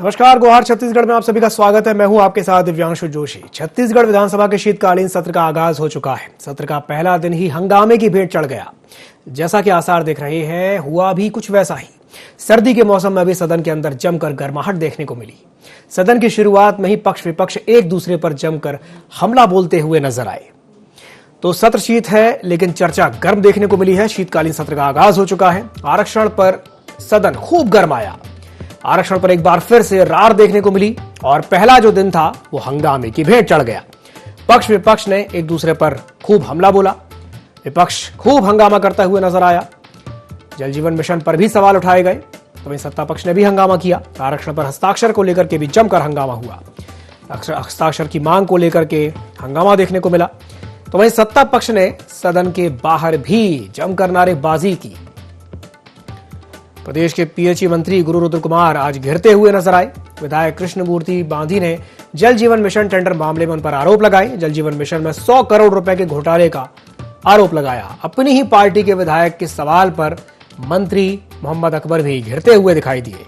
नमस्कार, गोहार छत्तीसगढ़ में आप सभी का स्वागत है। मैं हूं आपके साथ दिव्यांशु जोशी। छत्तीसगढ़ विधानसभा के शीतकालीन सत्र का आगाज हो चुका है। सत्र का पहला दिन ही हंगामे की भेंट चढ़ गया। जैसा कि आसार दिख रहे हैं, हुआ भी कुछ वैसा ही। सर्दी के मौसम में भी सदन के अंदर जमकर गर्माहट देखने को मिली। सदन की शुरुआत में ही पक्ष विपक्ष एक दूसरे पर जमकर हमला बोलते हुए नजर आए। तो सत्र शीत है, लेकिन चर्चा गर्म देखने को मिली है। शीतकालीन सत्र का आगाज हो चुका है। आरक्षण पर सदन खूब गर्म आया। आरक्षण पर एक बार फिर से रार देखने को मिली और पहला जो दिन था वो हंगामे की भेंट चढ़ गया। पक्ष विपक्ष ने एक दूसरे पर खूब हमला बोला। विपक्ष खूब हंगामा करता हुए नजर आया। जल जीवन मिशन पर भी सवाल उठाए गए। तो वहीं सत्ता पक्ष ने भी हंगामा किया। आरक्षण पर हस्ताक्षर को लेकर के भी जमकर हंगामा हुआ। हस्ताक्षर की मांग को लेकर के हंगामा देखने को मिला। तो वहीं सत्ता पक्ष ने सदन के बाहर भी जमकर नारेबाजी की। प्रदेश के पीएचई मंत्री गुरु रुद्र कुमार आज घिरते हुए नजर आए। विधायक कृष्णमूर्ति बांधी ने जल जीवन मिशन टेंडर मामले में उन पर आरोप लगाए। जल जीवन मिशन में 100 करोड़ रुपए के घोटाले का आरोप लगाया। अपनी ही पार्टी के विधायक के सवाल पर मंत्री मोहम्मद अकबर भी घिरते हुए दिखाई दिए।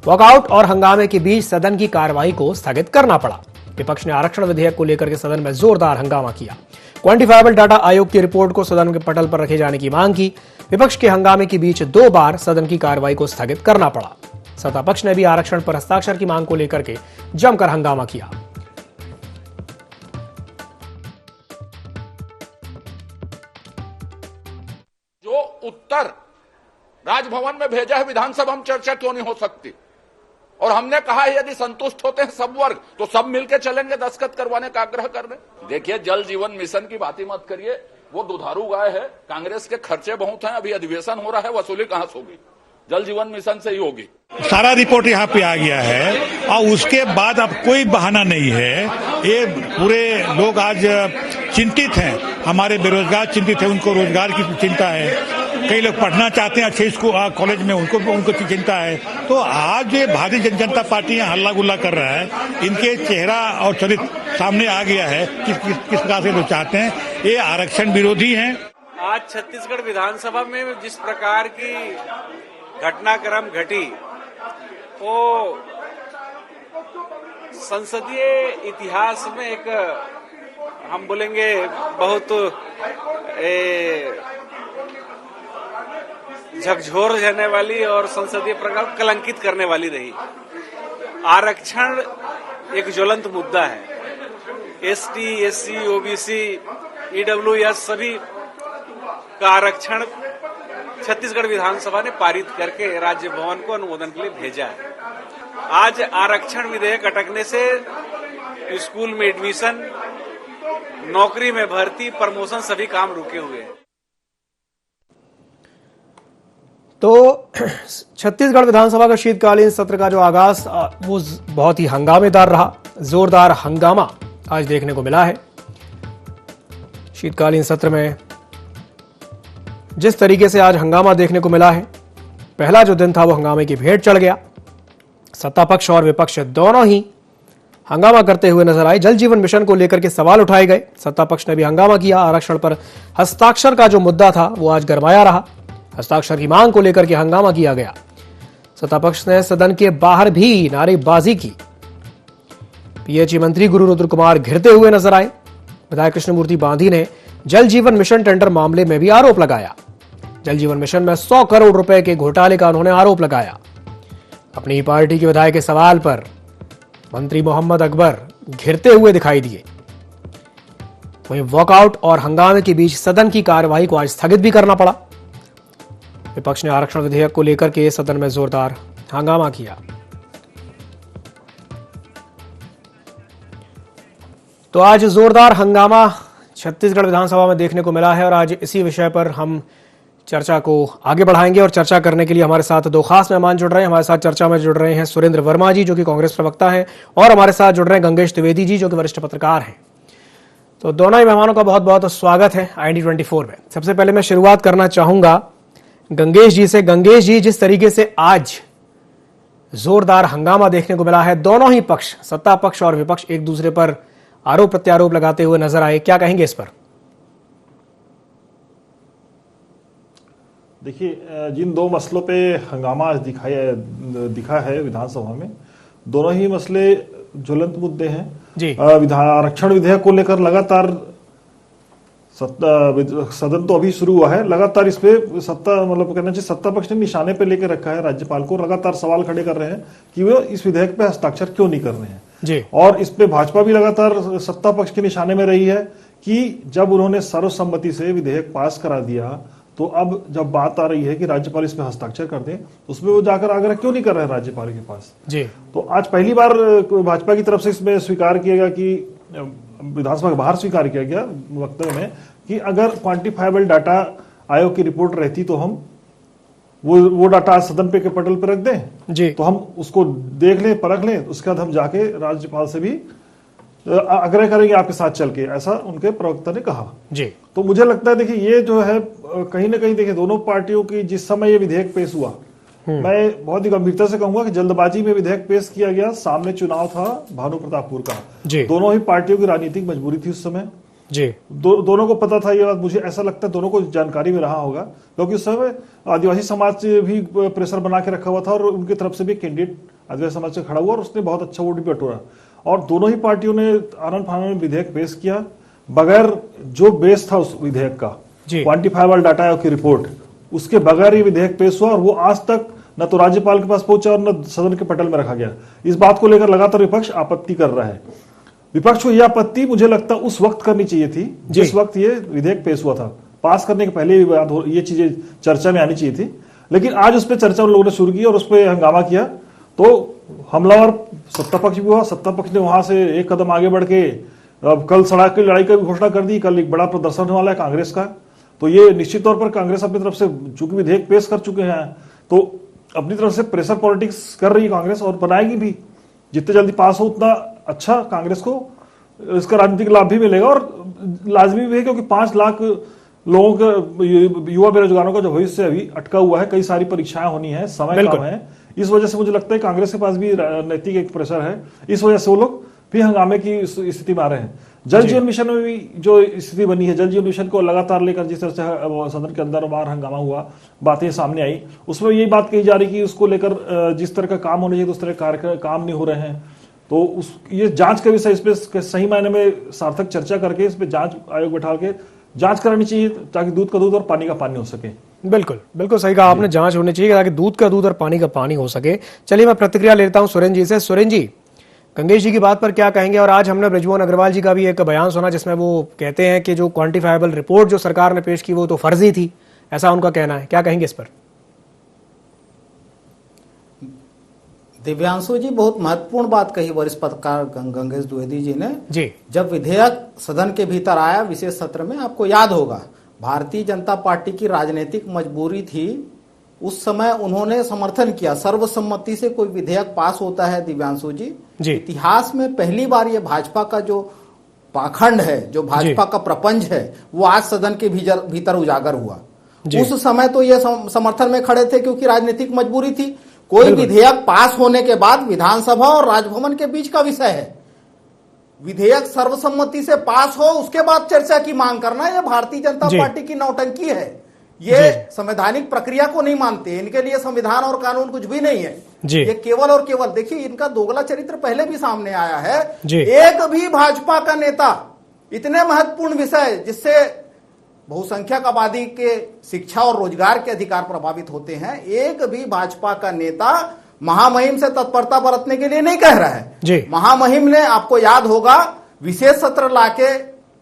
वॉकआउट और हंगामे के बीच सदन की कार्रवाई को स्थगित करना पड़ा। विपक्ष ने आरक्षण विधेयक को लेकर के सदन में जोरदार हंगामा किया। क्वांटिफाइबल डाटा आयोग की रिपोर्ट को सदन के पटल पर रखे जाने की मांग की। विपक्ष के हंगामे के बीच 2 बार सदन की कार्रवाई को स्थगित करना पड़ा। सत्ता पक्ष ने भी आरक्षण पर हस्ताक्षर की मांग को लेकर के जमकर हंगामा किया। जो उत्तर राजभवन में भेजा है विधानसभा में चर्चा क्यों नहीं हो सकती? और हमने कहा है यदि संतुष्ट होते हैं सब वर्ग तो सब मिलकर चलेंगे दस्तखत करवाने का आग्रह कर रहे। देखिए, जल जीवन मिशन की बात ही मत करिए, वो दुधारू गाय है। कांग्रेस के खर्चे बहुत हैं, अभी अधिवेशन हो रहा है, वसूली कहां से होगी? जल जीवन मिशन से ही होगी। सारा रिपोर्ट यहाँ पे आ गया है और उसके बाद अब कोई बहाना नहीं है। ये पूरे लोग आज चिंतित हैं, हमारे बेरोजगार चिंतित हैं, उनको रोजगार की चिंता है। कई लोग पढ़ना चाहते हैं अच्छे स्कूल कॉलेज में, उनको चिंता है। तो आज ये भारतीय जनता पार्टी यहाँ हल्ला गुल्ला कर रहा है। इनके चेहरा और चरित्र सामने आ गया है किस प्रकार से लोग चाहते हैं। ये आरक्षण विरोधी हैं। आज छत्तीसगढ़ विधानसभा में जिस प्रकार की घटनाक्रम घटी वो संसदीय इतिहास में एक हम बोलेंगे बहुत झकझोर जाने वाली और संसदीय प्रकार कलंकित करने वाली रही। आरक्षण एक ज्वलंत मुद्दा है। एसटी, एससी, ओबीसी, ईडब्ल्यूएस सभी का आरक्षण छत्तीसगढ़ विधानसभा ने पारित करके राज्य भवन को अनुमोदन के लिए भेजा है। आज आरक्षण विधेयक अटकने से स्कूल में एडमिशन, नौकरी में भर्ती, प्रमोशन सभी काम रुके हुए हैं। तो छत्तीसगढ़ विधानसभा का शीतकालीन सत्र का जो आगाज वो बहुत ही हंगामेदार रहा। जोरदार हंगामा आज देखने को मिला है। शीतकालीन सत्र में जिस तरीके से आज हंगामा देखने को मिला है, पहला जो दिन था वो हंगामे की भेंट चढ़ गया। सत्ता पक्ष और विपक्ष दोनों ही हंगामा करते हुए नजर आए। जल जीवन मिशन को लेकर के सवाल उठाए गए। सत्ता पक्ष ने भी हंगामा किया। आरक्षण पर हस्ताक्षर का जो मुद्दा था वो आज गरमाया रहा। हस्ताक्षर की मांग को लेकर के हंगामा किया गया। सत्ता पक्ष ने सदन के बाहर भी नारेबाजी की। पीएचई मंत्री गुरु रुद्र कुमार घिरते हुए नजर आए। विधायक कृष्णमूर्ति बांधी ने जल जीवन मिशन टेंडर मामले में भी आरोप लगाया। जल जीवन मिशन में 100 करोड़ रुपए के घोटाले का उन्होंने आरोप लगाया। अपनी ही पार्टी के विधायक के सवाल पर मंत्री मोहम्मद अकबर घिरते हुए दिखाई दिए। वहीं वॉकआउट और हंगामे के बीच सदन की कार्यवाही को आज स्थगित भी करना पड़ा। विपक्ष ने आरक्षण विधेयक को लेकर के सदन में जोरदार हंगामा किया। तो आज जोरदार हंगामा छत्तीसगढ़ विधानसभा में देखने को मिला है और आज इसी विषय पर हम चर्चा को आगे बढ़ाएंगे। और चर्चा करने के लिए हमारे साथ 2 खास मेहमान जुड़ रहे हैं। हमारे साथ चर्चा में जुड़ रहे हैं सुरेंद्र वर्मा जी, जो कि कांग्रेस प्रवक्ता हैं, और हमारे साथ जुड़ रहे हैं गंगेश द्विवेदी जी, जो कि वरिष्ठ पत्रकार हैं। तो दोनों ही मेहमानों का बहुत बहुत स्वागत है IND24 में। सबसे पहले मैं शुरुआत करना चाहूंगा गंगेश जी से। गंगेश जी, जिस तरीके से आज जोरदार हंगामा देखने को मिला है, दोनों ही पक्ष, सत्ता पक्ष और विपक्ष, एक दूसरे पर आरोप प्रत्यारोप लगाते हुए नजर आए, क्या कहेंगे इस पर? देखिए, जिन 2 मसलों पे हंगामा दिखा है विधानसभा में, दोनों ही मसले ज्वलंत मुद्दे हैं जी। आरक्षण विधेयक को लेकर लगातार सदन तो अभी शुरू हुआ है, लगातार इस पे मतलब कहना चाहिए सत्ता पक्ष ने निशाने पे लेकर रखा है राज्यपाल को, लगातार सवाल खड़े कर रहे हैं कि वो इस विधेयक पे हस्ताक्षर क्यों नहीं कर रहे हैं जी। और इस पे भाजपा भी लगातार सत्ता पक्ष के निशाने में रही है कि जब उन्होंने सर्वसम्मति से विधेयक पास करा दिया तो अब जब बात आ रही है कि राज्यपाल इस पे हस्ताक्षर कर दें, उसमें वो जाकर आग्रह क्यों नहीं कर रहे हैं राज्यपाल के पास जी। तो आज पहली बार भाजपा की तरफ से इसमें स्वीकार किया गया कि विधानसभा के बाहर स्वीकार किया गया वक्तव्य में कि अगर क्वांटिफाइबल डाटा आयोग की रिपोर्ट रहती तो हम वो डाटा आज सदन पे के पटल पर रख दें जी। तो हम उसको देख लें, परख लें, उसके बाद हम जाके राज्यपाल से भी आग्रह करेंगे आपके साथ चल के, ऐसा उनके प्रवक्ता ने कहा जी। तो मुझे लगता है देखिए ये जो है कहीं ना कहीं देखिए दोनों पार्टियों की जिस समय ये विधेयक पेश हुआ, मैं बहुत ही गंभीरता से कहूंगा कि जल्दबाजी में विधेयक पेश किया गया, सामने चुनाव था भानु प्रतापपुर का जी। दोनों ही पार्टियों की राजनीतिक मजबूरी थी उस समय जी। दोनों को पता था ये बात, मुझे ऐसा लगता है दोनों को जानकारी में रहा होगा क्योंकि उस समय आदिवासी समाज से भी प्रेशर बना के रखा हुआ था और उनकी तरफ से भी कैंडिडेट आदिवासी समाज से खड़ा हुआ और उसने बहुत अच्छा वोट भी बटोरा और दोनों ही पार्टियों ने आनंद फानन में विधेयक पेश किया बगैर जो बेस था उस विधेयक का क्वांटिफाइबल डाटा की रिपोर्ट, उसके बगैर ये विधेयक पेश हुआ और वो आज तक न तो राज्यपाल के पास पहुंचा और न सदन के पटल में रखा गया। इस बात को लेकर लगातार विपक्ष आपत्ति कर रहा है। विपक्ष को यह आपत्ति मुझे लगता है उस वक्त करनी चाहिए थी जिस वक्त ये विधेयक पेश हुआ था, पास करने के पहले ये चीजें चर्चा में आनी चाहिए थी, लेकिन आज उस पर चर्चा उन लोगों ने शुरू की और उस पर हंगामा किया तो हमलावर सत्ता पक्ष भी हुआ। सत्ता पक्ष ने वहां से एक कदम आगे बढ़ के अब कल सड़क की लड़ाई की भी घोषणा कर दी, कल एक बड़ा प्रदर्शन होने वाला है कांग्रेस का, तो ये निश्चित तौर पर कांग्रेस अपनी तरफ से चूंकि विधेयक पेश कर चुके हैं तो अपनी तरफ से प्रेशर पॉलिटिक्स कर रही है कांग्रेस और बनाएगी भी, जितने जल्दी पास हो उतना अच्छा कांग्रेस को इसका राजनीतिक लाभ भी मिलेगा और लाजमी भी है क्योंकि 5 लाख लोगों का युवा बेरोजगारों का जो भविष्य अभी अटका हुआ है, कई सारी परीक्षाएं होनी है, समय कम है, इस वजह से मुझे लगता है कांग्रेस के पास भी नैतिक एक प्रेशर है, इस वजह से वो लोग भी हंगामे की स्थिति में आ रहे हैं। जल जीवन मिशन में भी जो स्थिति बनी है, जल जीवन मिशन को लगातार लेकर जिस तरह से सदन के अंदर और बाहर हंगामा हुआ, बातें सामने आई, उसमें यही बात कही जा रही कि उसको लेकर जिस तरह का काम होने चाहिए उस तरह का काम नहीं हो रहे हैं, तो ये जांच का विषय, इस पे सही मायने में सार्थक चर्चा करके इस पे जांच आयोग बैठा के जांच करानी चाहिए ताकि दूध का दूध और पानी का पानी हो सके। बिल्कुल बिल्कुल सही कहा आपने, जांच होनी चाहिए ताकि दूध का दूध और पानी का पानी हो सके। चलिए मैं प्रतिक्रिया लेता हूं सुरेंद्र जी से। सुरेंद्र जी, गंगेश जी की बात पर क्या कहेंगे? और आज हमने बृजमोहन अग्रवाल जी का भी एक बयान सुना जिसमें वो कहते हैं कि जो क्वांटिफाइबल रिपोर्ट जो सरकार ने पेश की वो तो फर्जी थी, ऐसा उनका कहना है, क्या कहेंगे इस पर? दिव्यांशु जी, बहुत महत्वपूर्ण बात कही वरिष्ठ पत्रकार गंगेश द्विवेदी जी ने जी। जब विधेयक सदन के भीतर आया विशेष सत्र में, आपको याद होगा भारतीय जनता पार्टी की राजनीतिक मजबूरी थी, उस समय उन्होंने समर्थन किया, सर्वसम्मति से कोई विधेयक पास होता है दिव्यांशु जी, इतिहास में पहली बार ये भाजपा का जो पाखंड है, जो भाजपा का प्रपंच है, वो आज सदन के भीतर उजागर हुआ। उस समय तो ये समर्थन में खड़े थे क्योंकि राजनीतिक मजबूरी थी। कोई विधेयक पास होने के बाद विधानसभा और राजभवन के बीच का विषय है, विधेयक सर्वसम्मति से पास हो उसके बाद चर्चा की मांग करना, यह भारतीय जनता पार्टी की नौटंकी है। ये संवैधानिक प्रक्रिया को नहीं मानते, इनके लिए संविधान और कानून कुछ भी नहीं है। ये केवल और केवल, देखिए इनका दोगला चरित्र पहले भी सामने आया है। एक भी भाजपा का नेता इतने महत्वपूर्ण विषय जिससे बहुसंख्यक आबादी के शिक्षा और रोजगार के अधिकार प्रभावित होते हैं, एक भी भाजपा का नेता महामहिम से तत्परता बरतने के लिए नहीं कह रहा है। महामहिम ने, आपको याद होगा, विशेष सत्र लाके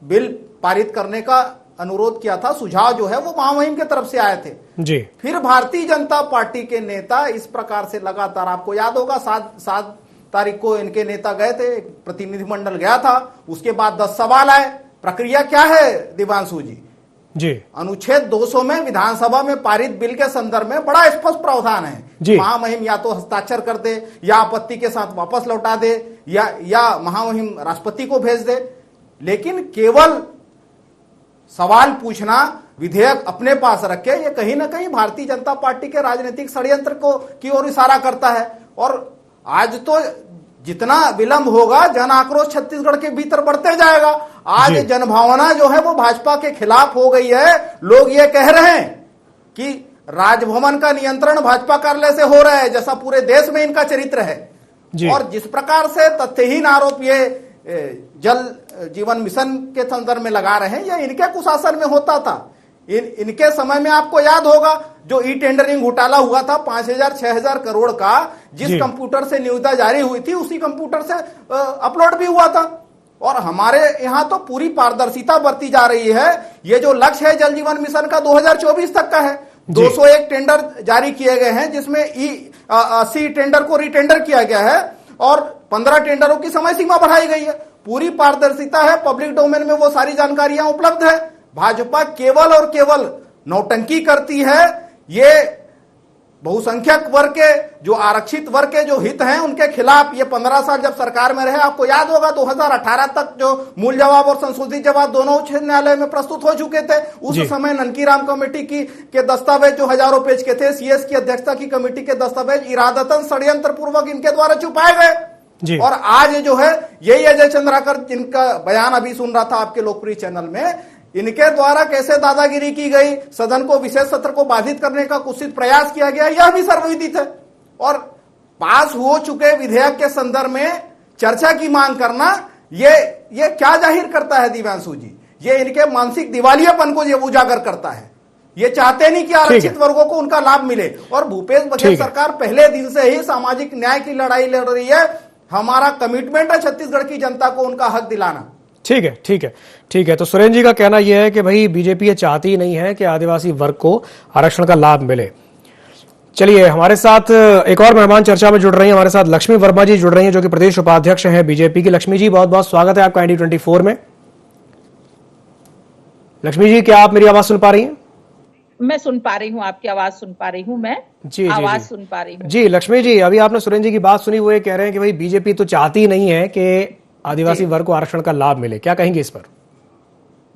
बिल पारित करने का अनुरोध किया था, सुझाव जो है वो महामहिम के तरफ से आए थे जी। फिर भारतीय जनता पार्टी के नेता इस प्रकार से लगातार, आपको याद होगा 7 तारीख को इनके नेता गए थे, एक प्रतिनिधिमंडल गया था, उसके बाद 10 सवाल आए। प्रक्रिया क्या है दिव्यांशु जी? अनुच्छेद 200 में विधानसभा में पारित बिल के संदर्भ में बड़ा स्पष्ट प्रावधान है, महामहिम या तो हस्ताक्षर कर दे या आपत्ति के साथ वापस लौटा दे या महामहिम राष्ट्रपति को भेज दे। लेकिन केवल सवाल पूछना, विधेयक अपने पास रखे, ये कहीं ना कहीं भारतीय जनता पार्टी के राजनीतिक षड्यंत्र की ओर इशारा करता है। और आज तो जितना विलंब होगा जन आक्रोश छत्तीसगढ़ के भीतर बढ़ते जाएगा। आज जनभावना जो है वो भाजपा के खिलाफ हो गई है। लोग ये कह रहे हैं कि राजभवन का नियंत्रण भाजपा कार्यालय से हो रहा है, जैसा पूरे देश में इनका चरित्र है। जी। और जिस प्रकार से तथ्यहीन आरोप ये जल जीवन मिशन के संदर्भ में लगा रहे हैं, ये इनके कुशासन में होता था। इनके समय में आपको याद होगा जो ई टेंडरिंग घोटाला हुआ था 5,000 6,000 करोड़ का, जिस कंप्यूटर से निविदा जारी हुई थी उसी कंप्यूटर से अपलोड भी हुआ था। और हमारे यहां तो पूरी पारदर्शिता बरती जा रही है। ये जो लक्ष्य है जल जीवन मिशन का 2024 तक का है, 201 टेंडर जारी किए गए हैं, जिसमें 80 टेंडर को रिटेंडर किया गया है और 15 टेंडरों की समय सीमा बढ़ाई गई है। पूरी पारदर्शिता है, पब्लिक डोमेन में वो सारी जानकारियां उपलब्ध है। भाजपा केवल और केवल नौटंकी करती है। ये बहुसंख्यक वर्ग के, जो आरक्षित वर्ग के जो हित हैं, उनके खिलाफ ये 15 साल जब सरकार में रहे, आपको याद होगा 2018 तक जो मूल जवाब और संशोधित जवाब दोनों उच्च न्यायालय में प्रस्तुत हो चुके थे। उस समय ननकीराम कमेटी के दस्तावेज जो हजारों पेज के थे, सीएस की अध्यक्षता की कमेटी के दस्तावेज इरादतन षड्यंत्र पूर्वक इनके द्वारा छुपाए गए। और आज जो है यही अजय चंद्राकर, जिनका बयान अभी सुन रहा था आपके लोकप्रिय चैनल में, इनके द्वारा कैसे दादागिरी की गई, सदन को विशेष सत्र को बाधित करने का कुत्सित प्रयास किया गया, यह भी सर्वविदित है। और पास हो चुके विधेयक के संदर्भ में चर्चा की मांग करना, ये क्या जाहिर करता है दिव्यांशु जी? ये इनके मानसिक दिवालियापन को ये उजागर करता है। ये चाहते नहीं कि आरक्षित वर्गों को उनका लाभ मिले। और भूपेश बघेल सरकार पहले दिन से ही सामाजिक न्याय की लड़ाई लड़ रही है। हमारा कमिटमेंट है छत्तीसगढ़ की जनता को उनका हक दिलाना। ठीक है, ठीक है, ठीक है। तो सुरेंद्र जी का कहना यह है कि भाई बीजेपी ये चाहती ही नहीं है कि आदिवासी वर्ग को आरक्षण का लाभ मिले। चलिए, हमारे साथ एक और मेहमान चर्चा में जुड़ रही हैं। हमारे साथ लक्ष्मी वर्मा जी जुड़ रही हैं, जो कि प्रदेश उपाध्यक्ष हैं बीजेपी की। लक्ष्मी जी, बहुत बहुत स्वागत है आपका ND24 में। लक्ष्मी जी, क्या आप मेरी आवाज सुन पा रही हैं? मैं सुन पा रही हूँ, आपकी आवाज सुन पा रही हूँ, मैं आवाज सुन पा रही हूँ। जी लक्ष्मी जी, अभी आपने सुरेंद्र जी की बात सुनी, वो ये कह रहे हैं कि भाई बीजेपी तो चाहती नहीं है कि आदिवासी वर्ग को आरक्षण का लाभ मिले। क्या कहेंगे इस पर?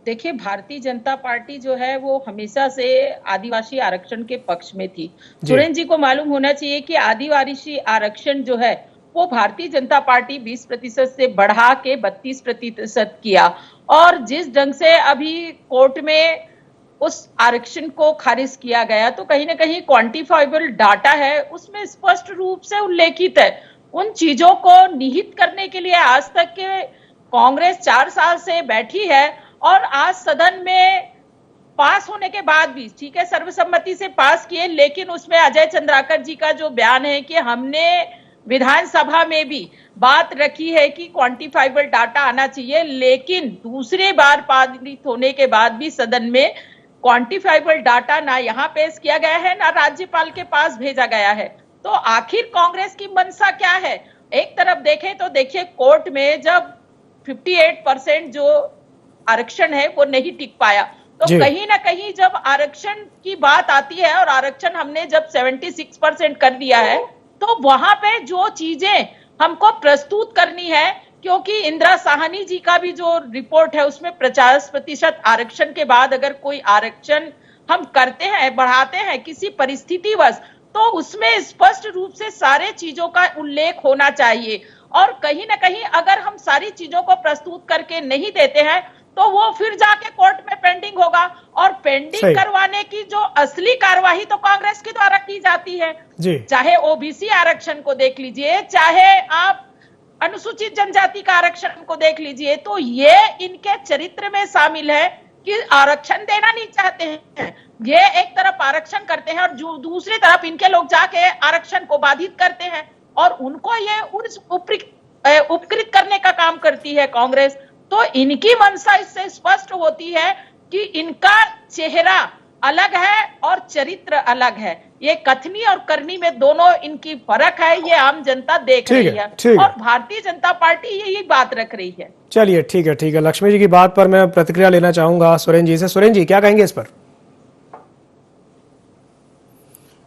देखिए, भारतीय जनता पार्टी जो है वो हमेशा से आदिवासी आरक्षण के पक्ष में थी। सुरेंद्र जी को मालूम होना चाहिए कि आदिवासी आरक्षण जो है वो भारतीय जनता पार्टी 20% से बढ़ा के 32% किया। और जिस ढंग से अभी कोर्ट में उस आरक्षण को खारिज किया गया, तो कहीं ना कहीं क्वांटिफाइबल डाटा है, उसमें स्पष्ट रूप से उल्लेखित है। उन चीजों को निहित करने के लिए आज तक के कांग्रेस 4 साल से बैठी है। और आज सदन में पास होने के बाद भी, ठीक है, सर्वसम्मति से पास किए, लेकिन उसमें अजय चंद्राकर जी का जो बयान है कि हमने विधानसभा में भी बात रखी है कि क्वांटिफाइबल डाटा आना चाहिए, लेकिन दूसरी बार पारित होने के बाद भी सदन में क्वांटिफाइबल डाटा ना यहाँ पेश किया गया है, ना राज्यपाल के पास भेजा गया है। तो आखिर कांग्रेस की मंशा क्या है? एक तरफ देखें तो देखिए, कोर्ट में जब 58% जो आरक्षण है वो नहीं टिक पाया, तो कहीं ना कहीं जब आरक्षण की बात आती है और आरक्षण हमने जब 76% कर दिया है, तो वहां पे जो चीजें हमको प्रस्तुत करनी है, क्योंकि इंदिरा साहनी जी का भी जो रिपोर्ट है उसमें 50% आरक्षण के बाद अगर कोई आरक्षण हम करते हैं, बढ़ाते हैं किसी परिस्थितिवश, तो उसमें स्पष्ट रूप से सारे चीजों का उल्लेख होना चाहिए। और कहीं ना कहीं अगर हम सारी चीजों को प्रस्तुत करके नहीं देते हैं, तो वो फिर जाके कोर्ट में पेंडिंग होगा। और पेंडिंग करवाने की जो असली कार्यवाही तो कांग्रेस के द्वारा की जाती है। चाहे ओबीसी आरक्षण को देख लीजिए, चाहे आप अनुसूचित जनजाति का आरक्षण को देख लीजिए, तो ये इनके चरित्र में शामिल है कि आरक्षण देना नहीं चाहते हैं। ये एक तरफ आरक्षण करते हैं और दूसरी तरफ इनके लोग जाके आरक्षण को बाधित करते हैं, और उनको ये उपकृत करने का काम करती है कांग्रेस। तो इनकी मंशा इससे स्पष्ट होती है कि इनका चेहरा अलग है और चरित्र अलग है। ये कथनी और करनी में दोनों इनकी फर्क है, ये आम जनता देख रही है और भारतीय जनता पार्टी यही बात रख रही है। चलिए, ठीक है, ठीक है। लक्ष्मी जी की बात पर मैं प्रतिक्रिया लेना चाहूंगा सुरेंद्र जी से। सुरेंद्र जी, क्या कहेंगे इस पर?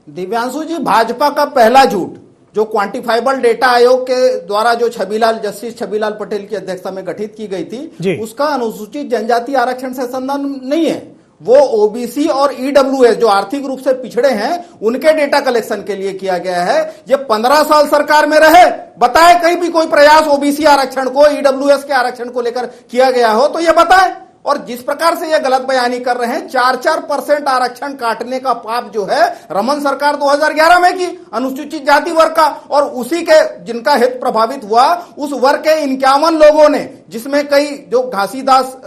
दिव्यांशु जी, भाजपा का पहला झूठ जो क्वांटिफाइबल डेटा आयोग के द्वारा जो जस्टिस छबीलाल पटेल की अध्यक्षता में गठित की गई थी, उसका अनुसूचित जनजाति आरक्षण से संबंध नहीं है। वो ओबीसी और ईडब्ल्यूएस जो आर्थिक रूप से पिछड़े हैं उनके डेटा कलेक्शन के लिए किया गया है। ये 15 साल सरकार में रहे, बताए कहीं भी कोई प्रयास ओबीसी आरक्षण को, ईडब्ल्यूएस के आरक्षण को लेकर किया गया हो तो ये बताए। और जिस प्रकार से ये गलत बयानी कर रहे हैं, 4% आरक्षण काटने का पाप जो है रमन सरकार 2011 में की अनुसूचित जाति वर्ग का, और उसी के जिनका हित प्रभावित हुआ उस वर्ग के 51 लोगों ने, जिसमें कई जो घासीदास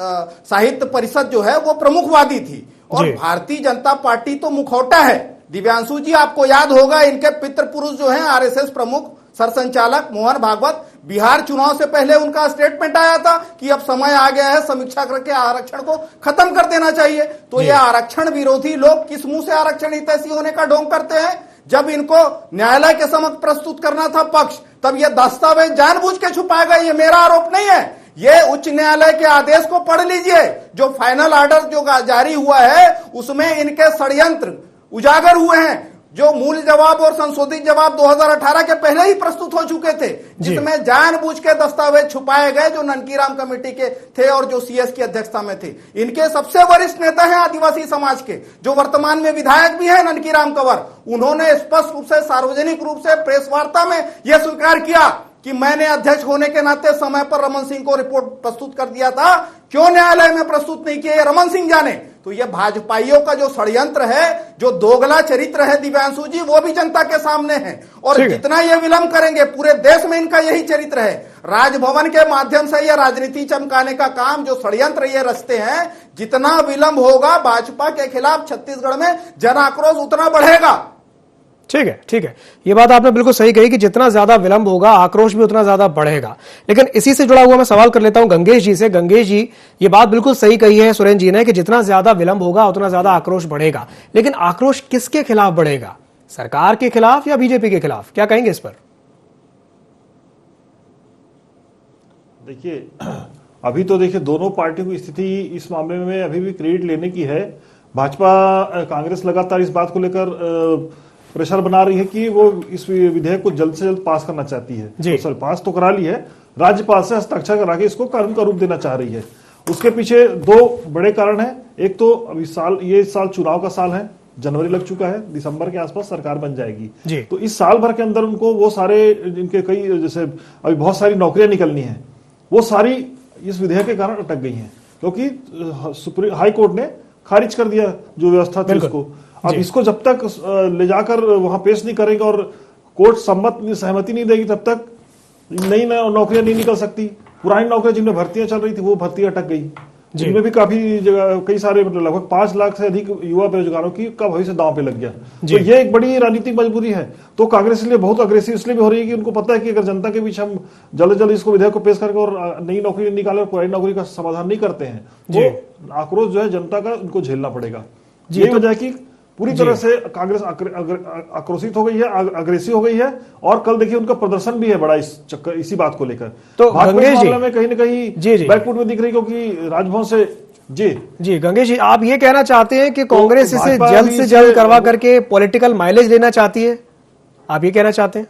साहित्य परिषद जो है वो प्रमुखवादी थी, और भारतीय जनता पार्टी तो मुखौटा है। दिव्यांशु जी, आपको याद होगा इनके पितृ पुरुष जो हैं आरएसएस प्रमुख सरसंचालक मोहन भागवत, बिहार चुनाव से पहले उनका स्टेटमेंट आया था कि अब समय आ गया है समीक्षा करके आरक्षण को खत्म कर देना चाहिए। तो ये आरक्षण विरोधी लोग किस मुंह से आरक्षण हितैषी होने का ढोंग करते हैं? जब इनको न्यायालय के समक्ष प्रस्तुत करना था पक्ष, तब ये दस्तावेज जानबूझ के छुपाया गया। ये मेरा आरोप नहीं है, ये उच्च न्यायालय के आदेश को पढ़ लीजिए। जो फाइनल ऑर्डर जो जारी हुआ है उसमें इनके षड्यंत्र उजागर हुए हैं, जो मूल जवाब और संशोधित जवाब 2018 के पहले ही प्रस्तुत हो चुके थे, जिसमें जानबूझ के दस्तावेज छुपाए गए जो ननकीराम कमेटी के थे और जो सीएस की अध्यक्षता में थे। इनके सबसे वरिष्ठ नेता हैं आदिवासी समाज के, जो वर्तमान में विधायक भी हैं, ननकीराम कंवर। उन्होंने स्पष्ट रूप से सार्वजनिक रूप से प्रेस वार्ता में यह स्वीकार किया कि मैंने अध्यक्ष होने के नाते समय पर रमन सिंह को रिपोर्ट प्रस्तुत कर दिया था, क्यों न्यायालय में प्रस्तुत नहीं किया, ये रमन सिंह जाने। तो ये भाजपाइयों का जो षड्यंत्र है, जो दोगला चरित्र है दिव्यांशु जी, वो भी जनता के सामने है, और जितना ये विलंब करेंगे पूरे देश में इनका यही चरित्र है। राजभवन के माध्यम से ये राजनीति चमकाने का काम, जो षड्यंत्र ये रचते हैं, जितना विलंब होगा भाजपा के खिलाफ छत्तीसगढ़ में जन आक्रोश उतना बढ़ेगा। ठीक है, ये बात आपने बिल्कुल सही कही कि जितना ज्यादा विलंब होगा आक्रोश भी उतना ज्यादा बढ़ेगा। लेकिन इसी से जुड़ा हुआ मैं सवाल कर लेता हूं गंगेश जी से। गंगेश जी, ये बात बिल्कुल सही कही है सुरेंद्र जी ने कि जितना ज्यादा विलंब होगा उतना ज्यादा आक्रोश बढ़ेगा, लेकिन आक्रोश किसके खिलाफ बढ़ेगा? सरकार के खिलाफ या बीजेपी के खिलाफ? क्या कहेंगे इस पर? देखिए, अभी तो देखिए दोनों पार्टियों की स्थिति इस मामले में अभी भी क्रेडिट लेने की है। भाजपा कांग्रेस लगातार इस बात को लेकर प्रेशर बना रही है कि वो इस विधेयक को जल्द से जल्द पास करना चाहती है। तो सर पास तो करा ली है, राज्यपाल से हस्ताक्षर करा के इसको कानून का रूप देना चाह रही है। उसके पीछे दो बड़े कारण हैं। एक तो अभी ये साल चुनाव का साल है, जनवरी लग चुका है, दिसंबर के आसपास सरकार बन जाएगी। तो इस साल भर के अंदर उनको वो सारे इनके कई, जैसे अभी बहुत सारी नौकरियां निकलनी है, वो सारी इस विधेयक के कारण अटक गई हैं, क्योंकि हाई कोर्ट ने खारिज कर दिया जो व्यवस्था थी उसको। अब इसको जब तक ले जाकर वहां पेश नहीं करेंगे और कोर्ट सहमति नहीं देगी, तब तक नई नौकरियां नहीं निकल सकती। पुरानी नौकरियां जिनमें भर्तियां चल रही थी वो भर्तियां अटक गई, जिनमें भी काफी जगह कई सारे लगभग 5 लाख से अधिक युवा बेरोजगारों का भविष्य दांव पे लग गया। तो ये एक बड़ी राजनीतिक मजबूरी है। तो कांग्रेस इसलिए बहुत अग्रेसिव इसलिए भी हो रही है कि उनको पता है कि अगर जनता के बीच हम जल्द जल्द इसको विधेयक को पेश करके और नई नौकरी निकाले और पुरानी नौकरी का समाधान नहीं करते हैं, तो आक्रोश जो है जनता का उनको झेलना पड़ेगा। यही वजह है कि पूरी तरह से कांग्रेस आक्रोशित हो गई है, अग्रेसिव हो गई है, और कल देखिए उनका प्रदर्शन भी है बड़ा इसी बात को लेकर। तो गंगेश जी में कहीं ना कहीं बैकफुट में दिख रही, क्योंकि राजभवन से जी गंगेश जी, आप ये कहना चाहते हैं कि कांग्रेस इसे जल्द से जल्द करवा करके पॉलिटिकल माइलेज लेना चाहती है? आप ये कहना चाहते हैं?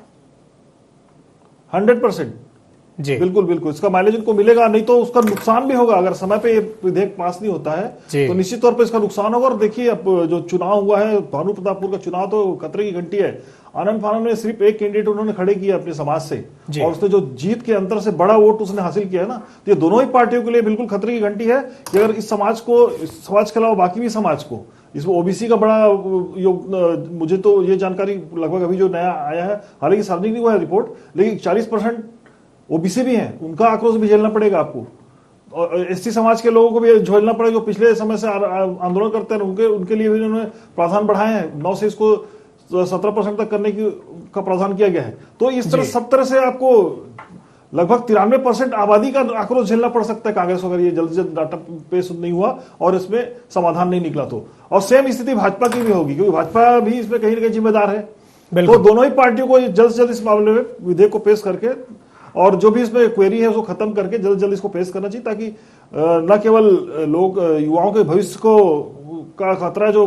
100% जी, बिल्कुल इसका माइलेज इनको मिलेगा, नहीं तो उसका नुकसान भी होगा। अगर समय पे ये विधेयक पास नहीं होता है तो निश्चित तौर पे इसका नुकसान होगा। और देखिए अब जो चुनाव हुआ है, भानु प्रतापपुर का चुनाव तो खतरे की घंटी है। आनंद फानन ने सिर्फ एक कैंडिडेट उन्होंने खड़े किया अपने समाज से, और उसने जो जीत के अंतर से बड़ा वोट उसने हासिल किया है ना, तो ये दोनों ही पार्टियों के लिए बिल्कुल खतरे की घंटी है कि अगर इस समाज के अलावा बाकी भी समाज को, इसमें ओबीसी का बड़ा योग, मुझे तो ये जानकारी लगभग अभी जो नया आया है, हालांकि सार्वजनिक नहीं हुआ है रिपोर्ट, लेकिन 40% ओबीसी भी हैं, उनका आक्रोश भी झेलना पड़ेगा आपको। और एसटी समाज के लोगों को भी झेलना पड़ेगा, जो पिछले समय से आंदोलन करते हैं, उनके लिए भी उन्होंने प्रावधान बढ़ाए हैं। 9 से इसको 17% तक करने का प्रावधान किया गया है। तो इस तरह सब तरह से आपको लगभग 93% आबादी का आक्रोश झेलना पड़ सकता है कांग्रेस, अगर ये जल्द से जल्द डाटा पेश नहीं हुआ और इसमें समाधान नहीं निकला तो। और सेम स्थिति भाजपा की भी होगी, क्योंकि भाजपा भी इसमें कहीं ना कहीं जिम्मेदार है। तो दोनों ही पार्टियों को जल्द से जल्द इस मामले में विधेयक को पेश करके, और जो भी इसमें क्वेरी है उसको खत्म करके जल्द जल्द इसको पेश करना चाहिए, ताकि न केवल लोग युवाओं के भविष्य को का खतरा जो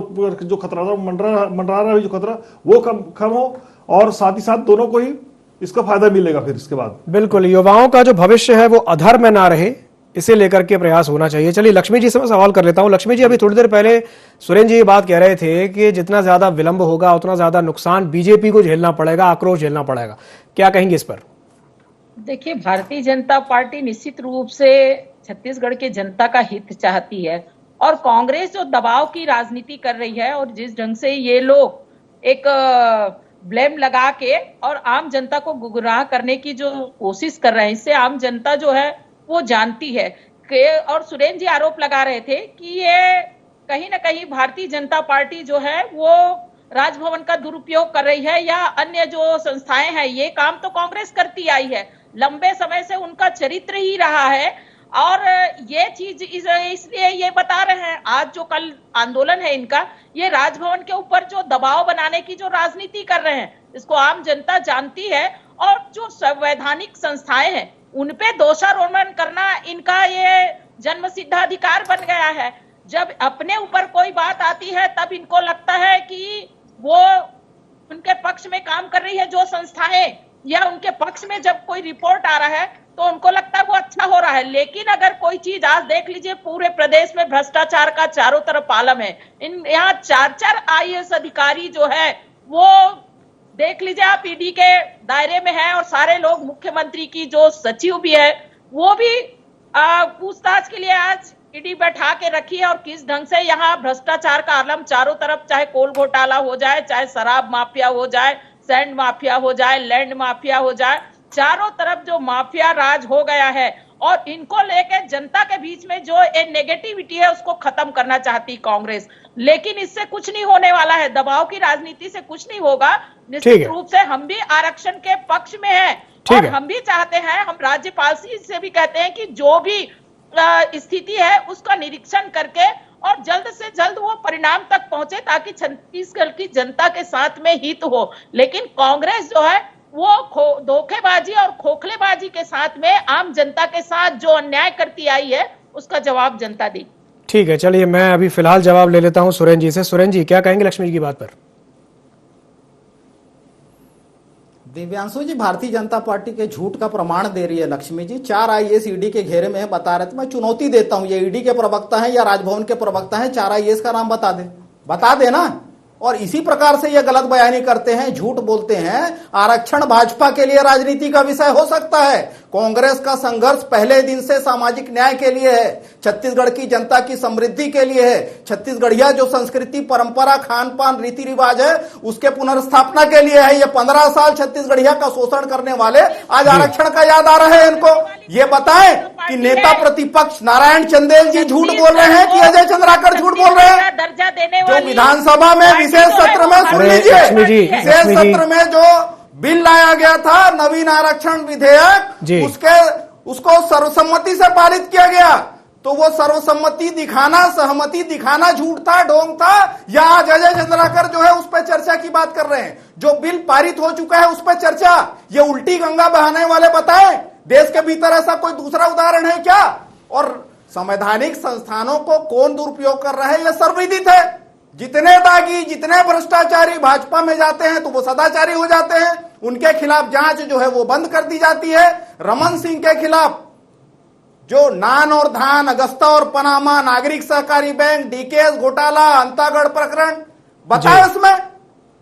खतरा मंडरा रहा है, जो खतरा वो कम हो, और साथ ही साथ दोनों को ही इसका फायदा मिलेगा फिर इसके बाद। बिल्कुल, युवाओं का जो भविष्य है वो अधर में ना रहे, इसे लेकर के प्रयास होना चाहिए। चलिए लक्ष्मी जी से मैं सवाल कर लेता हूं। लक्ष्मी जी, अभी थोड़ी देर पहले सुरेंद्र जी ये बात कह रहे थे कि जितना ज्यादा विलंब होगा उतना ज्यादा नुकसान बीजेपी को झेलना पड़ेगा, आक्रोश झेलना पड़ेगा, क्या कहेंगे इस पर? देखिए, भारतीय जनता पार्टी निश्चित रूप से छत्तीसगढ़ के जनता का हित चाहती है। और कांग्रेस जो दबाव की राजनीति कर रही है और जिस ढंग से ये लोग एक ब्लेम लगा के और आम जनता को गुमराह करने की जो कोशिश कर रहे हैं, इससे आम जनता जो है वो जानती है और सुरेंद्र जी आरोप लगा रहे थे कि ये कहीं ना कहीं भारतीय जनता पार्टी जो है वो राजभवन का दुरुपयोग कर रही है या अन्य जो संस्थाएं हैं। ये काम तो कांग्रेस करती आई है, लंबे समय से उनका चरित्र ही रहा है और ये चीज इसलिए ये बता रहे हैं। आज जो कल आंदोलन है इनका, ये राजभवन के ऊपर जो दबाव बनाने की जो राजनीति कर रहे हैं, इसको आम जनता जानती है और जो संवैधानिक संस्थाएं हैं उनपे दोषारोपण करना इनका ये जन्म सिद्धाधिकार बन गया है। जब अपने ऊपर कोई बात आती है तब इनको लगता है कि वो उनके पक्ष में काम कर रही है जो संस्थाएं, या उनके पक्ष में जब कोई रिपोर्ट आ रहा है तो उनको लगता है वो अच्छा हो रहा है। लेकिन अगर कोई चीज, आज देख लीजिए पूरे प्रदेश में भ्रष्टाचार का चारों तरफ आलम है। यहाँ 4 IAS अधिकारी जो है वो देख लीजिए आप ईडी के दायरे में है और सारे लोग, मुख्यमंत्री की जो सचिव भी है वो भी पूछताछ के लिए आज ईडी बैठा के रखी है। और किस ढंग से यहाँ भ्रष्टाचार का आलम चारों तरफ, चाहे कोल घोटाला हो जाए, चाहे शराब माफिया हो जाए, सैंड माफिया हो जाए, लैंड माफिया हो जाए, चारों तरफ जो माफिया राज हो गया है और इनको लेके जनता के बीच में जो एक नेगेटिविटी है उसको खत्म करना चाहती कांग्रेस। लेकिन इससे कुछ नहीं होने वाला है, दबाव की राजनीति से कुछ नहीं होगा। निश्चित रूप से हम भी आरक्षण के पक्ष में हैं और हम भी चाहते हैं, हम राज्यपाल से भी कहते हैं कि जो भी स्थिति है उसका निरीक्षण करके और जल्द से जल्द वो परिणाम तक पहुंचे ताकि छत्तीसगढ़ की जनता के साथ में हित हो। लेकिन कांग्रेस जो है वो धोखेबाजी और खोखलेबाजी के साथ में आम जनता के साथ जो अन्याय करती आई है उसका जवाब जनता दी। ठीक है, चलिए मैं अभी फिलहाल जवाब ले लेता हूं सुरेंद्र जी से। सुरेंद्र जी, क्या कहेंगे लक्ष्मी जी की बात पर? दिव्यांशु जी, भारतीय जनता पार्टी के झूठ का प्रमाण दे रही है लक्ष्मी जी। 4 IAS ईडी के घेरे में बता रहे थे। मैं चुनौती देता हूं, ये ईडी के प्रवक्ता हैं या राजभवन के प्रवक्ता हैं, 4 IAS का नाम बता दे ना। और इसी प्रकार से ये गलत बयानी करते हैं, झूठ बोलते हैं। आरक्षण भाजपा के लिए राजनीति का विषय हो सकता है। कांग्रेस का संघर्ष पहले दिन से सामाजिक न्याय के लिए है, छत्तीसगढ़ की जनता की समृद्धि के लिए है। छत्तीसगढ़िया जो संस्कृति, परंपरा, खान पान, रीति रिवाज है उसके पुनर्स्थापना के लिए है। ये 15 साल छत्तीसगढ़िया का शोषण करने वाले आज आरक्षण का याद आ रहा है इनको। ये बताएं कि नेता प्रतिपक्ष नारायण चंदेल जी झूठ बोल रहे हैं कि अजय चंद्राकर झूठ बोल रहे हैं? दर्जा देने जो विधानसभा में विशेष सत्र में, सुन लीजिए, विशेष सत्र में जो बिल लाया गया था नवीन आरक्षण विधेयक, उसको सर्वसम्मति से पारित किया गया। तो वो सर्वसम्मति दिखाना, सहमति दिखाना झूठ था, ढोंग था, या आज अजय चंद्राकर जो है उस पर चर्चा की बात कर रहे हैं? जो बिल पारित हो चुका है उस पर चर्चा, ये उल्टी गंगा बहाने वाले बताएं। देश के भीतर ऐसा कोई दूसरा उदाहरण है क्या? और संवैधानिक संस्थानों को कौन दुरुपयोग कर रहा है यह सर्वविदित है। जितने दागी, जितने भ्रष्टाचारी भाजपा में जाते हैं तो वो सदाचारी हो जाते हैं। उनके खिलाफ जांच जो है वो बंद कर दी जाती है। रमन सिंह के खिलाफ जो नान और धान, अगस्ता और पनामा, नागरिक सहकारी बैंक, डीकेएस घोटाला, अंतागढ़ प्रकरण, बताए उसमें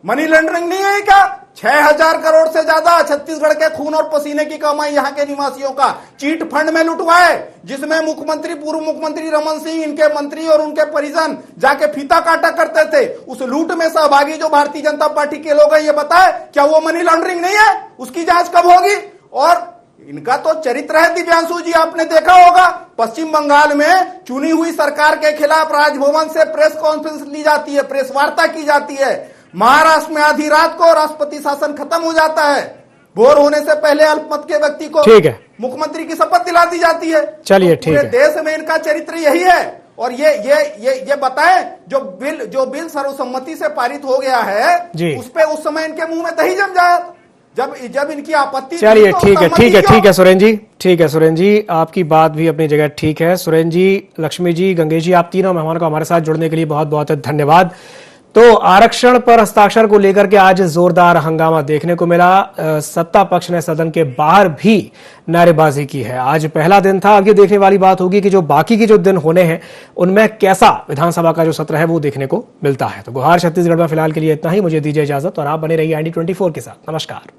मनी लॉन्ड्रिंग नहीं है क्या? 6000 करोड़ से ज्यादा छत्तीसगढ़ के खून और पसीने की कमाई यहाँ के निवासियों का चीट फंड में लुटवाए, जिसमें मुख्यमंत्री, पूर्व मुख्यमंत्री रमन सिंह, इनके मंत्री और उनके परिजन जाके फीता काटा करते थे। उस लूट में सहभागी जो भारतीय जनता पार्टी के लोग हैं, ये बताए क्या वो मनी लॉन्ड्रिंग नहीं है? उसकी जांच कब होगी? और इनका तो चरित्र है दिव्यांशु जी, आपने देखा होगा पश्चिम बंगाल में चुनी हुई सरकार के खिलाफ राजभवन से प्रेस कॉन्फ्रेंस ली जाती है, प्रेस वार्ता की जाती है। महाराष्ट्र में आधी रात को राष्ट्रपति शासन खत्म हो जाता है, भोर होने से पहले अल्पमत के व्यक्ति को मुख्यमंत्री की शपथ दिला दी जाती है। चलिए ठीक है, देश में इनका चरित्र यही है। और ये बताएं, जो बिल सर्वसम्मति से पारित हो गया है उस पे उस समय इनके मुंह में दही जम जाए जब इनकी आपत्ति। चलिए ठीक है सुरेंद्र जी, ठीक है सुरेंद्र जी, आपकी बात भी अपनी जगह ठीक है। सुरेंद्र जी, लक्ष्मी जी, गंगेश जी, आप तीनों मेहमानों को हमारे साथ जुड़ने के लिए बहुत बहुत धन्यवाद। तो आरक्षण पर हस्ताक्षर को लेकर के आज जोरदार हंगामा देखने को मिला। सत्ता पक्ष ने सदन के बाहर भी नारेबाजी की है। आज पहला दिन था। अब ये देखने वाली बात होगी कि जो बाकी के जो दिन होने हैं उनमें कैसा विधानसभा का जो सत्र है वो देखने को मिलता है। तो गुहार छत्तीसगढ़ में फिलहाल के लिए इतना ही। मुझे दीजिए इजाजत और आप बने रहिए IND24 के साथ। नमस्कार।